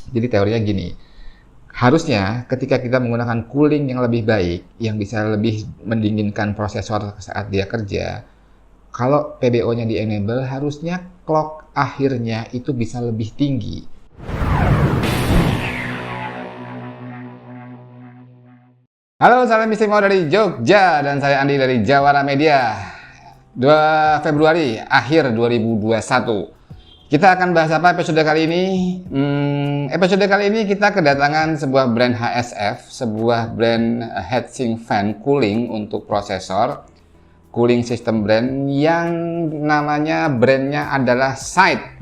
Jadi teorinya gini, harusnya ketika kita menggunakan cooling yang lebih baik, yang bisa lebih mendinginkan prosesor saat dia kerja, kalau PBO-nya di-enable, harusnya clock akhirnya itu bisa lebih tinggi. Halo, salam istimewa dari Jogja, dan saya Andi dari Jawara Media. 2 Februari, akhir 2021. Kita akan bahas apa episode kali ini? Episode kali ini kita kedatangan sebuah brand HSF, sebuah brand heatsink fan cooling untuk prosesor, cooling system brand yang namanya brandnya adalah Scythe.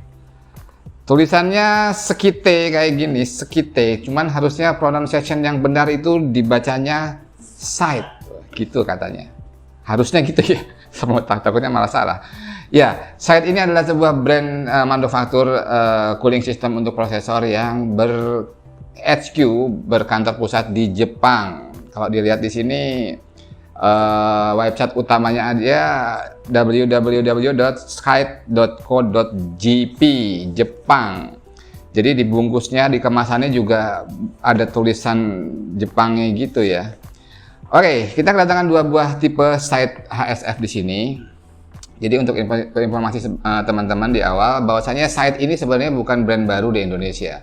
Tulisannya Scythe kayak gini, Scythe, cuman harusnya pronunciation yang benar itu dibacanya Scythe, gitu katanya. Harusnya gitu ya, semua takutnya malah salah. Ya, Scythe ini adalah sebuah brand manufaktur cooling system untuk prosesor yang ber-HQ, berkantor pusat di Jepang. Kalau dilihat di sini, website utamanya aja www.scythe.co.jp Jepang. Jadi di bungkusnya, di kemasannya juga ada tulisan Jepangnya gitu ya. Oke, kita kedatangan dua buah tipe Scythe HSF di sini. Jadi untuk informasi teman-teman di awal, bahwasanya Scythe ini sebenarnya bukan brand baru di Indonesia.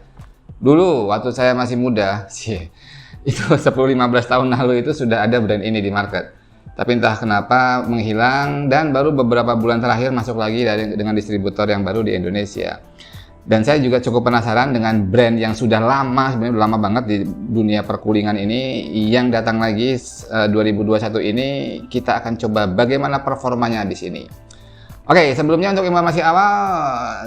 Dulu waktu saya masih muda, itu 10-15 tahun lalu itu sudah ada brand ini di market. Tapi entah kenapa menghilang dan baru beberapa bulan terakhir masuk lagi dengan distributor yang baru di Indonesia. Dan saya juga cukup penasaran dengan brand yang sudah lama, sebenarnya udah lama banget di dunia perkulingan ini, yang datang lagi 2021 ini. Kita akan coba bagaimana performanya di sini. Oke, sebelumnya untuk informasi awal,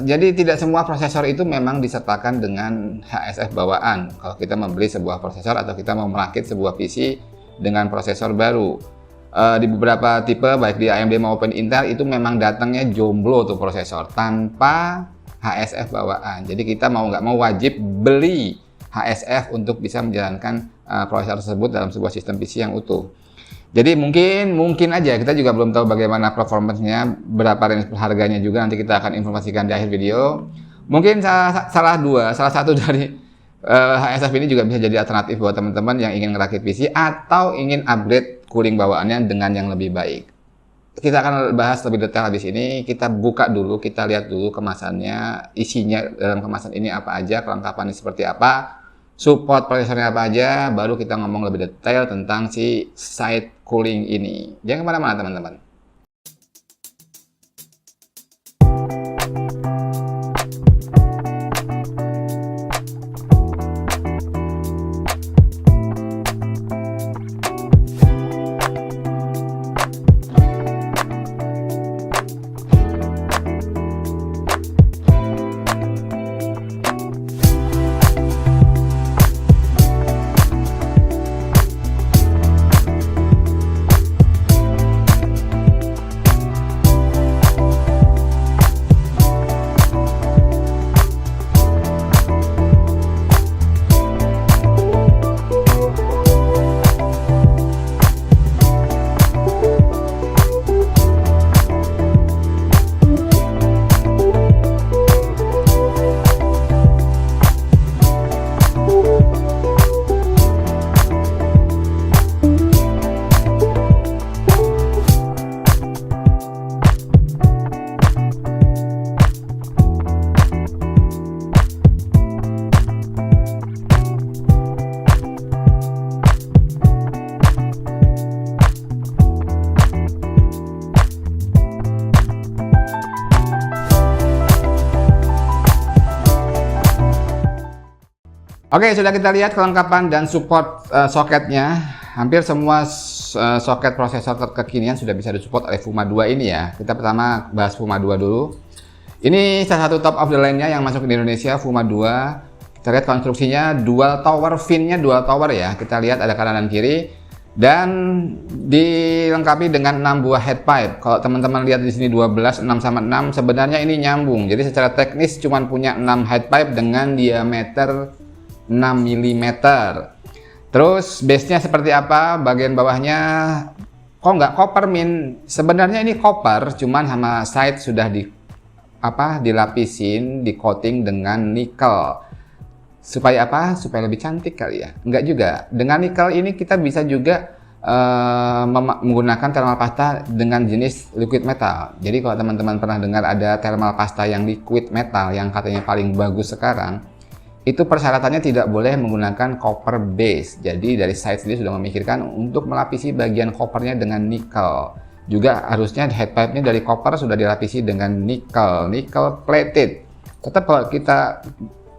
jadi tidak semua prosesor itu memang disertakan dengan HSF bawaan. Kalau kita membeli sebuah prosesor atau kita mau merakit sebuah PC dengan prosesor baru, di beberapa tipe baik di AMD maupun Intel itu memang datangnya jomblo tuh prosesor tanpa HSF bawaan. Jadi kita mau nggak mau wajib beli HSF untuk bisa menjalankan prosesor tersebut dalam sebuah sistem PC yang utuh. Jadi mungkin aja, kita juga belum tahu bagaimana performance-nya, berapa range harganya juga, nanti kita akan informasikan di akhir video. Mungkin salah satu dari HSF ini juga bisa jadi alternatif buat teman-teman yang ingin ngerakit PC atau ingin upgrade cooling bawaannya dengan yang lebih baik. Kita akan bahas lebih detail di sini. Kita buka dulu, kita lihat dulu kemasannya, isinya dalam kemasan ini apa aja, kelengkapannya seperti apa, support prosesornya apa aja, baru kita ngomong lebih detail tentang si Scythe cooling ini. Jangan kemana-mana teman-teman. Oke, sudah kita lihat kelengkapan dan support soketnya. Hampir semua soket prosesor terkekinian sudah bisa disupport oleh Fuma 2 ini ya. Kita pertama bahas Fuma 2 dulu. Ini salah satu top of the line-nya yang masuk di Indonesia, Fuma 2. Kita lihat konstruksinya dual tower, fin-nya dual tower ya. Kita lihat ada kanan dan kiri. Dan dilengkapi dengan 6 buah head pipe. Kalau teman-teman lihat di sini 12, 6 sama 6, sebenarnya ini nyambung. Jadi secara teknis cuma punya 6 head pipe dengan diameter 6 mm. Terus base-nya seperti apa? Bagian bawahnya kok nggak copper min? Sebenarnya ini copper, cuman sama Scythe sudah dilapisin, di coating dengan nikel. Supaya apa? Supaya lebih cantik kali ya? Enggak juga. Dengan nikel ini kita bisa juga menggunakan thermal pasta dengan jenis liquid metal. Jadi kalau teman-teman pernah dengar ada thermal pasta yang liquid metal yang katanya paling bagus sekarang, itu persyaratannya tidak boleh menggunakan copper base. Jadi dari site sendiri sudah memikirkan untuk melapisi bagian coppernya dengan nikel. Juga harusnya head pipe-nya dari copper sudah dilapisi dengan nickel plated. Tetap kalau kita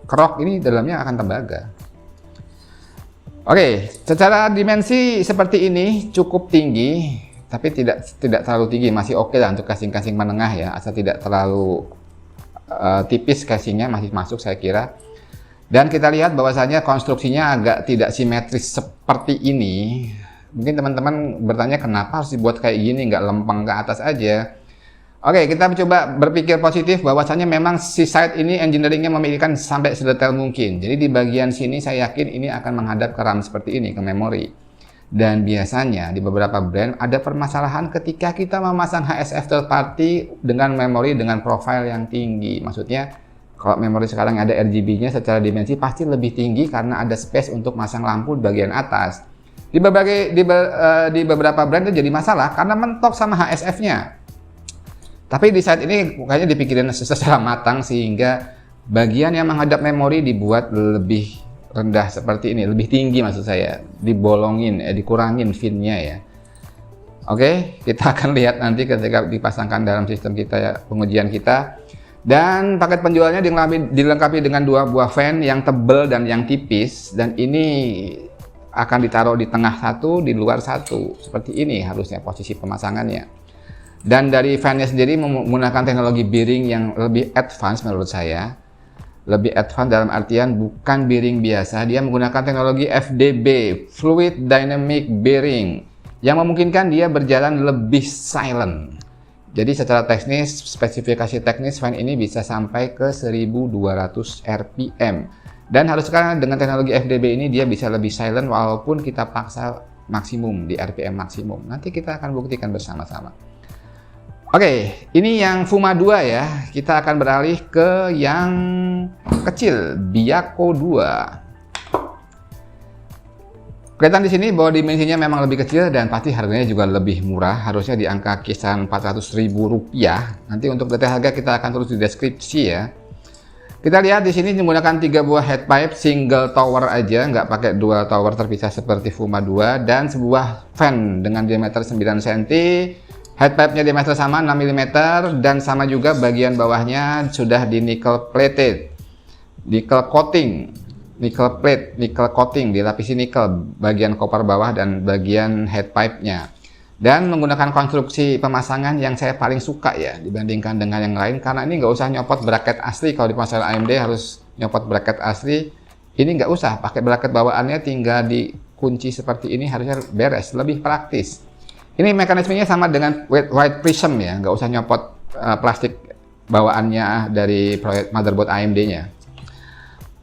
kerok ini dalamnya akan tembaga. Oke, secara dimensi seperti ini cukup tinggi, tapi tidak terlalu tinggi, masih oke lah untuk casing-casing menengah ya, asal tidak terlalu tipis casingnya, masih masuk saya kira. Dan kita lihat bahwasanya konstruksinya agak tidak simetris seperti ini. Mungkin teman-teman bertanya kenapa harus dibuat kayak gini, nggak lempeng ke atas aja. Oke, kita coba berpikir positif bahwasanya memang si site ini engineeringnya memikirkan sampai sedetail mungkin. Jadi di bagian sini saya yakin ini akan menghadap ke RAM seperti ini, ke memori. Dan biasanya di beberapa brand ada permasalahan ketika kita memasang HSF third party dengan memori dengan profile yang tinggi. Maksudnya kalau memori sekarang ada RGB-nya secara dimensi pasti lebih tinggi karena ada space untuk masang lampu di bagian atas. Di beberapa brand itu jadi masalah karena mentok sama HSF-nya. Tapi di saat ini kayaknya dipikirin secara matang sehingga bagian yang menghadap memori dibuat lebih rendah seperti ini, lebih tinggi maksud saya, dibolongin, dikurangin fin-nya ya. Oke, kita akan lihat nanti ketika dipasangkan dalam sistem kita ya, pengujian kita. Dan paket penjualnya dilengkapi dengan dua buah fan yang tebal dan yang tipis, dan ini akan ditaruh di tengah satu, di luar satu, seperti ini harusnya posisi pemasangannya. Dan dari fan-nya sendiri menggunakan teknologi bearing yang lebih advance menurut saya. Lebih advance dalam artian bukan bearing biasa, dia menggunakan teknologi FDB, Fluid Dynamic Bearing, yang memungkinkan dia berjalan lebih silent. Jadi secara teknis, spesifikasi teknis fan ini bisa sampai ke 1200 RPM. Dan harus sekarang dengan teknologi FDB ini dia bisa lebih silent walaupun kita paksa maksimum di RPM maksimum. Nanti kita akan buktikan bersama-sama. Oke, ini yang Fuma 2 ya. Kita akan beralih ke yang kecil, Biako 2. Kelihatan di sini bahwa dimensinya memang lebih kecil dan pasti harganya juga lebih murah. Harusnya di angka kisaran Rp400.000. Nanti untuk detail harga kita akan tulis di deskripsi ya. Kita lihat di sini menggunakan 3 buah head pipe single tower aja, nggak pakai dual tower terpisah seperti Fuma 2, dan sebuah fan dengan diameter 9 cm. Head pipe-nya diameter sama 6 mm dan sama juga bagian bawahnya sudah di nickel plated, nickel coating, nickel plate, nickel coating, dilapisi nickel bagian koper bawah dan bagian head pipe-nya. Dan menggunakan konstruksi pemasangan yang saya paling suka ya dibandingkan dengan yang lain, karena ini nggak usah nyopot bracket asli. Kalau di pasar AMD harus nyopot bracket asli, ini nggak usah pakai bracket bawaannya, tinggal dikunci seperti ini harusnya beres, lebih praktis. Ini mekanismenya sama dengan white prism ya, nggak usah nyopot plastik bawaannya dari motherboard AMD-nya.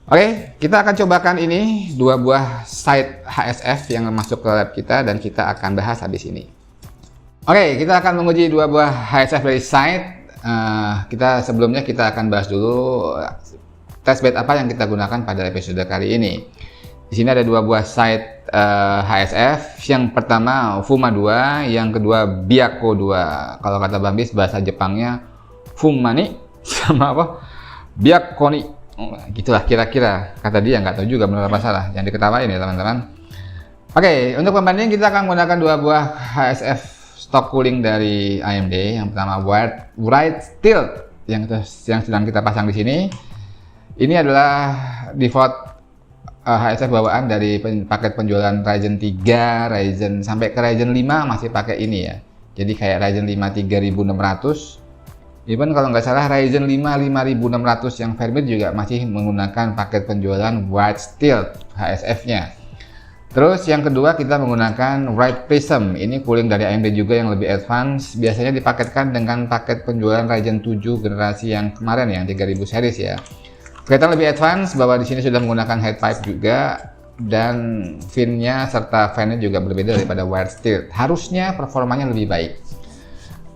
Oke, kita akan cobakan ini 2 buah side HSF yang masuk ke lab kita dan kita akan bahas habis ini. Oke, kita akan menguji 2 buah HSF dari side. Sebelumnya kita akan bahas dulu testbed apa yang kita gunakan pada episode kali ini. Di sini ada 2 buah side HSF. Yang pertama Fuma 2, yang kedua Biako 2. Kalau kata Bambis bahasa Jepangnya Fumani sama apa? Biakoni. Gitulah kira-kira kata dia, nggak tahu juga benar apa salah. Yang diketawain ya teman-teman. Oke, untuk pembanding kita akan menggunakan 2 buah HSF stock cooling dari AMD. Yang pertama Wright Tilt yang sedang kita pasang di sini. Ini adalah default HSF bawaan dari paket penjualan Ryzen 3, Ryzen sampai ke Ryzen 5 masih pakai ini ya. Jadi kayak Ryzen 5 3600. Even kalau nggak salah Ryzen 5 5600 yang firmware juga masih menggunakan paket penjualan Wright Tilt HSF-nya. Terus yang kedua kita menggunakan Wright Prism. Ini cooling dari AMD juga yang lebih advance. Biasanya dipaketkan dengan paket penjualan Ryzen 7 generasi yang kemarin yang 3000 series ya. Kelihatan lebih advance bahwa di sini sudah menggunakan head pipe juga dan fin-nya serta fan-nya juga berbeda daripada Wright Tilt. Harusnya performanya lebih baik.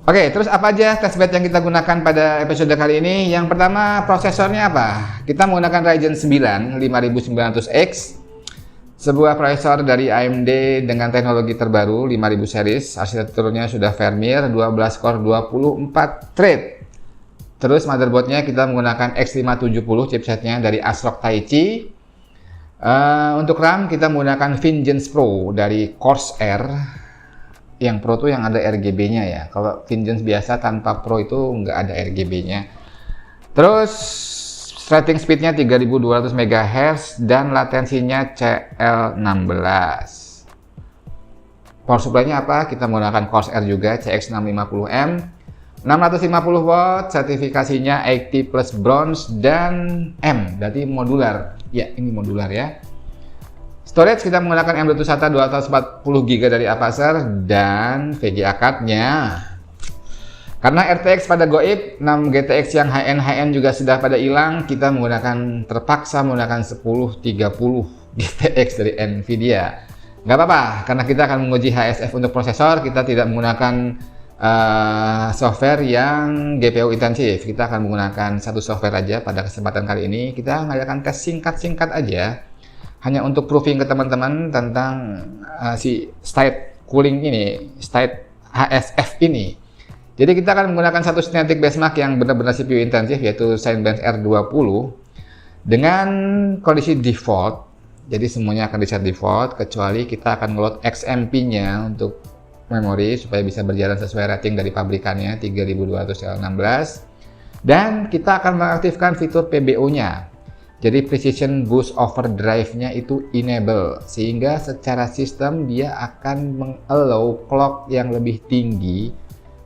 Oke, terus apa aja testbed yang kita gunakan pada episode kali ini? Yang pertama, prosesornya apa? Kita menggunakan Ryzen 9 5900X, sebuah prosesor dari AMD dengan teknologi terbaru 5000 series. Arsitekturnya sudah firmware 12 core 24 thread. Terus motherboardnya kita menggunakan X570 chipsetnya dari ASRock Taichi. Untuk RAM kita menggunakan Vengeance Pro dari Corsair. Yang Pro tuh yang ada RGB-nya ya. Kalau Vengeance biasa tanpa Pro itu nggak ada RGB-nya. Terus threading speed-nya 3200 MHz dan latensinya CL16. Power supply-nya apa? Kita menggunakan Corsair juga CX650M. 650 watt, sertifikasinya 80 plus bronze dan M, berarti modular. Ya, ini modular ya. Storage kita menggunakan M.2 SATA 240 GB dari Apacer dan VGA card-nya. Karena RTX pada goib, 6 GTX yang high-end juga sudah pada hilang, kita terpaksa menggunakan 1030 GTX dari Nvidia. Nggak apa-apa, karena kita akan menguji HSF untuk prosesor, kita tidak menggunakan software yang GPU intensif. Kita akan menggunakan satu software aja pada kesempatan kali ini. Kita mengadakan tes singkat-singkat aja, hanya untuk proving ke teman-teman tentang si state cooling ini, state HSF ini. Jadi kita akan menggunakan satu Cinetic benchmark yang benar-benar CPU intensif, yaitu Cinebench R20 dengan kondisi default. Jadi semuanya akan di-set default, kecuali kita akan nge-load XMP-nya untuk memori supaya bisa berjalan sesuai rating dari pabrikannya 3200L16. Dan kita akan mengaktifkan fitur PBO-nya. Jadi Precision Boost Overdrive-nya itu enable, sehingga secara sistem dia akan meng-allow clock yang lebih tinggi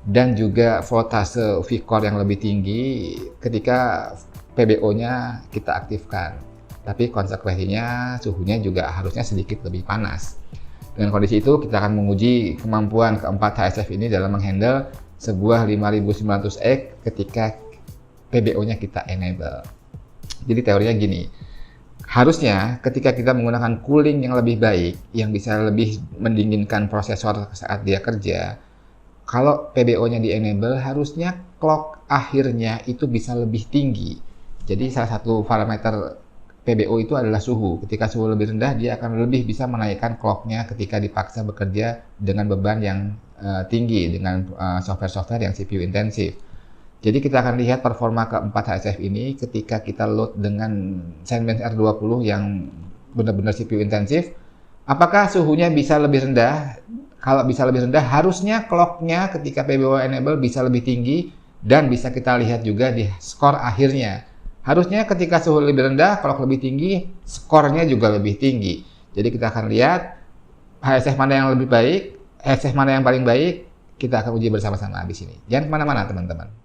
dan juga voltase V-core yang lebih tinggi ketika PBO-nya kita aktifkan. Tapi konsekuensinya suhunya juga harusnya sedikit lebih panas. Dengan kondisi itu kita akan menguji kemampuan keempat HSF ini dalam menghandle sebuah 5900X ketika PBO-nya kita enable. Jadi teorinya gini, harusnya ketika kita menggunakan cooling yang lebih baik, yang bisa lebih mendinginkan prosesor saat dia kerja, kalau PBO-nya di-enable, harusnya clock akhirnya itu bisa lebih tinggi. Jadi salah satu parameter PBO itu adalah suhu. Ketika suhu lebih rendah, dia akan lebih bisa menaikkan clock-nya ketika dipaksa bekerja dengan beban yang tinggi, dengan software-software yang CPU intensif. Jadi kita akan lihat performa keempat HSF ini ketika kita load dengan Cinebench R20 yang benar-benar CPU intensif. Apakah suhunya bisa lebih rendah? Kalau bisa lebih rendah, harusnya clock-nya ketika PBO enable bisa lebih tinggi dan bisa kita lihat juga di skor akhirnya. Harusnya ketika suhu lebih rendah, clock lebih tinggi, skornya juga lebih tinggi. Jadi kita akan lihat HSF mana yang lebih baik, HSF mana yang paling baik, kita akan uji bersama-sama di sini. Jangan kemana-mana teman-teman.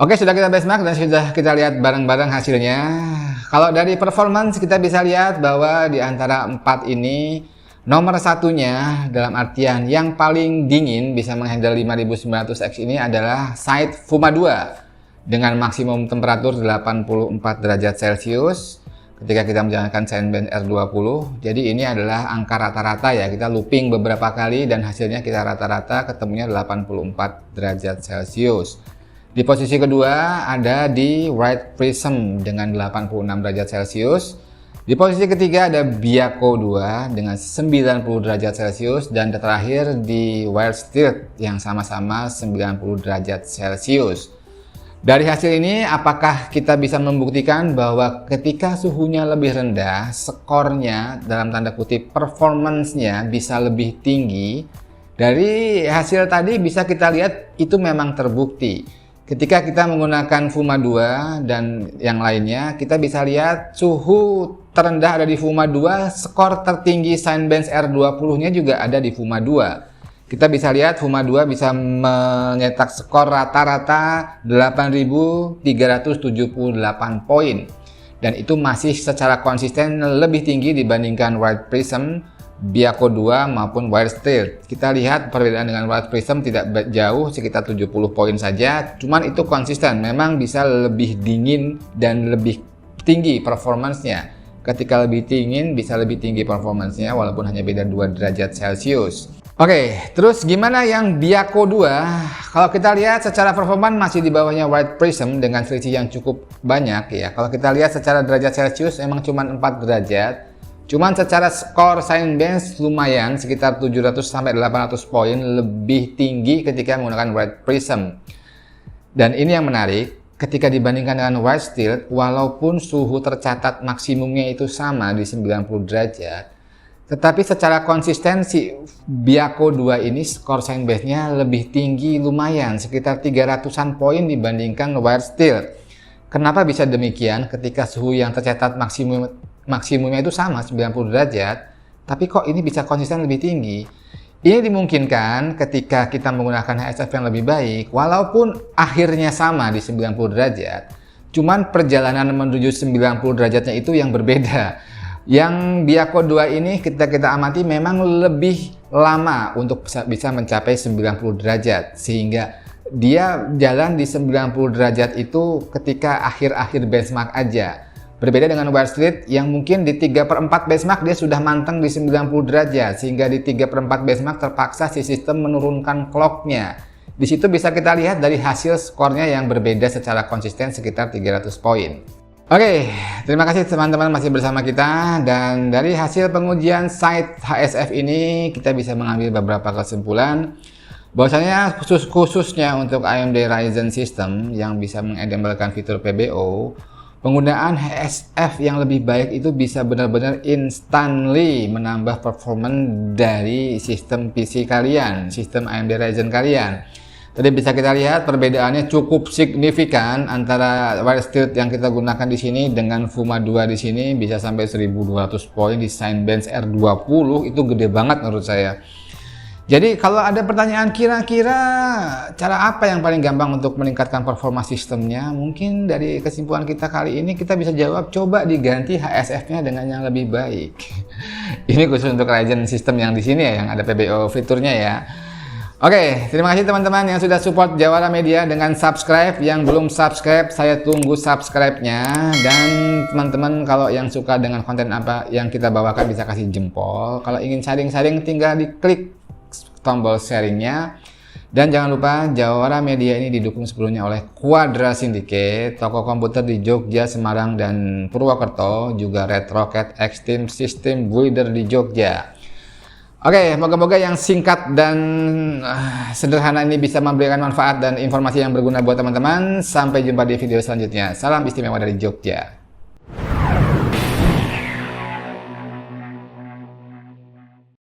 Oke, sudah kita benchmark dan sudah kita lihat bareng-bareng hasilnya. Kalau dari performance kita bisa lihat bahwa di antara 4 ini Nomor satunya dalam artian yang paling dingin bisa menghandle 5900X ini adalah site Fuma 2 dengan maksimum temperatur 84 derajat Celcius ketika kita menjalankan Cinebench R20. Jadi ini adalah angka rata-rata ya, kita looping beberapa kali dan hasilnya kita rata-rata ketemunya 84 derajat Celcius. Di posisi kedua ada di White Prism dengan 86 derajat Celcius. Di posisi ketiga ada Biako 2 dengan 90 derajat Celcius, dan terakhir di Wild Stilt yang sama-sama 90 derajat Celcius. Dari hasil ini, apakah kita bisa membuktikan bahwa ketika suhunya lebih rendah, skornya dalam tanda kutip performance-nya bisa lebih tinggi? Dari hasil tadi bisa kita lihat itu memang terbukti. Ketika kita menggunakan Fuma 2 dan yang lainnya, kita bisa lihat suhu terendah ada di Fuma 2, skor tertinggi Cinebench R20-nya juga ada di Fuma 2. Kita bisa lihat Fuma 2 bisa menyetak skor rata-rata 8.378 poin. Dan itu masih secara konsisten lebih tinggi dibandingkan White Prism, Biako 2 maupun Wild Stilt. Kita lihat perbedaan dengan Wild Prism tidak jauh, sekitar 70 poin saja, cuman itu konsisten, memang bisa lebih dingin dan lebih tinggi performance-nya. Ketika lebih dingin bisa lebih tinggi performance-nya walaupun hanya beda 2 derajat Celcius. Oke, terus gimana yang Biako 2? Kalau kita lihat secara performan masih di bawahnya White Prism dengan selisih yang cukup banyak ya. Kalau kita lihat secara derajat Celcius emang cuma 4 derajat. Cuman secara skor Cinebench lumayan, sekitar 700 sampai 800 poin lebih tinggi ketika menggunakan White Prism. Dan ini yang menarik, ketika dibandingkan dengan Wild Stilt, walaupun suhu tercatat maksimumnya itu sama di 90 derajat, tetapi secara konsistensi Biako 2 ini skor Cinebench-nya lebih tinggi lumayan, sekitar 300-an poin dibandingkan Wild Stilt. Kenapa bisa demikian ketika suhu yang tercatat maksimumnya itu sama 90 derajat, tapi kok ini bisa konsisten lebih tinggi? Ini dimungkinkan ketika kita menggunakan HSF yang lebih baik, walaupun akhirnya sama di 90 derajat, cuman perjalanan menuju 90 derajatnya itu yang berbeda. Yang Biako 2 ini kita amati memang lebih lama untuk bisa mencapai 90 derajat, sehingga dia jalan di 90 derajat itu ketika akhir-akhir benchmark aja. Berbeda dengan Wild Stilt yang mungkin di 3/4 benchmark dia sudah manteng di 90 derajat, sehingga di 3/4 benchmark terpaksa si sistem menurunkan clocknya. Di situ bisa kita lihat dari hasil skornya yang berbeda secara konsisten sekitar 300 poin. Oke, terima kasih teman-teman masih bersama kita, dan dari hasil pengujian site HSF ini kita bisa mengambil beberapa kesimpulan bahwasanya khususnya untuk AMD Ryzen System yang bisa mengenablekan fitur PBO, penggunaan HSF yang lebih baik itu bisa benar-benar instantly menambah performance dari sistem PC kalian, sistem AMD Ryzen kalian. Tadi bisa kita lihat perbedaannya cukup signifikan antara Wild Stilt yang kita gunakan di sini dengan Fuma 2 di sini, bisa sampai 1200 poin di Cinebench R20, itu gede banget menurut saya. Jadi kalau ada pertanyaan kira-kira cara apa yang paling gampang untuk meningkatkan performa sistemnya, mungkin dari kesimpulan kita kali ini kita bisa jawab coba diganti HSF-nya dengan yang lebih baik. Ini khusus untuk Ryzen System yang di sini ya, yang ada PBO fiturnya ya. Oke, terima kasih teman-teman yang sudah support Jawara Media dengan subscribe. Yang belum subscribe, saya tunggu subscribe-nya. Dan teman-teman kalau yang suka dengan konten apa yang kita bawakan bisa kasih jempol. Kalau ingin sharing-sharing tinggal diklik tombol sharingnya. Dan jangan lupa Jawara Media ini didukung sebelumnya oleh Quadra Syndicate, toko komputer di Jogja, Semarang, dan Purwokerto, juga Red Rocket Extreme System Builder di Jogja. Oke, moga-moga yang singkat dan sederhana ini bisa memberikan manfaat dan informasi yang berguna buat teman-teman. Sampai jumpa di video selanjutnya. Salam istimewa dari Jogja.